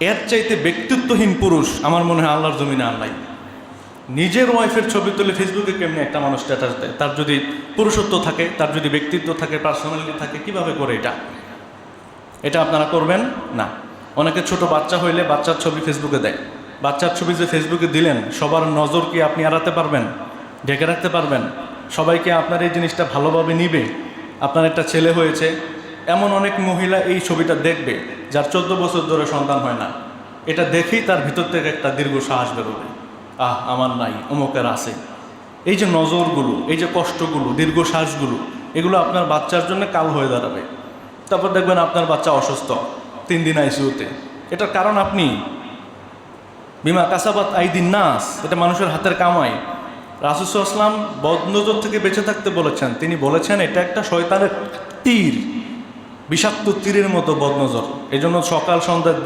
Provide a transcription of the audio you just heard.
এর চাইতে ব্যক্তিত্বহীন পুরুষ আমার মনে হয় আল্লাহর জমিনে আর নাই। নিজের ওয়াইফের ছবি তুলে ফেসবুকে কেমনি একটা মানুষ স্ট্যাটাস দেয়? তার যদি পুরুষত্ব থাকে, তার যদি ব্যক্তিত্ব থাকে, পার্সোনালিটি থাকে, কিভাবে করে এটা আপনারা করবেন না। অনেকে ছোট বাচ্চা হইলে বাচ্চার ছবি ফেসবুকে দেয়। বাচ্চার ছবি যে ফেসবুকে দিলেন, সবার নজর কি আপনি এড়াতে পারবেন? ঢেকে রাখতে পারবেন? সবাইকে আপনার এই জিনিসটা ভালোভাবে নিবে? আপনার একটা ছেলে হয়েছে, এমন অনেক মহিলা এই ছবিটা দেখবে যার 14 বছর ধরে সন্তান হয় না। এটা দেখেই তার ভিতর থেকে একটা দীর্ঘ শ্বাস বেরোবে, আমার নাই, অমুকের আছে। এই যে নজরগুলো, এই যে কষ্টগুলো, দীর্ঘ শ্বাসগুলো, এগুলো আপনার বাচ্চার জন্য কাল হয়ে দাঁড়াবে। তারপর দেখবেন আপনার বাচ্চা অসুস্থ, 3 দিন আইসিইউতে। এটার কারণ আপনি। বিমা কাসাবাত আইদিন নাস, এটা মানুষের হাতের কামাই। রাসূল সাল্লাল্লাহু আলাইহি ওয়াসাল্লাম বদনজর থেকে বেঁচে থাকতে বলেছেন। তিনি বলেছেন এটা একটা শয়তানের তীর, বিষাক্ত তীরের মতো বদনজর। এই জন্য সকাল সন্ধ্যা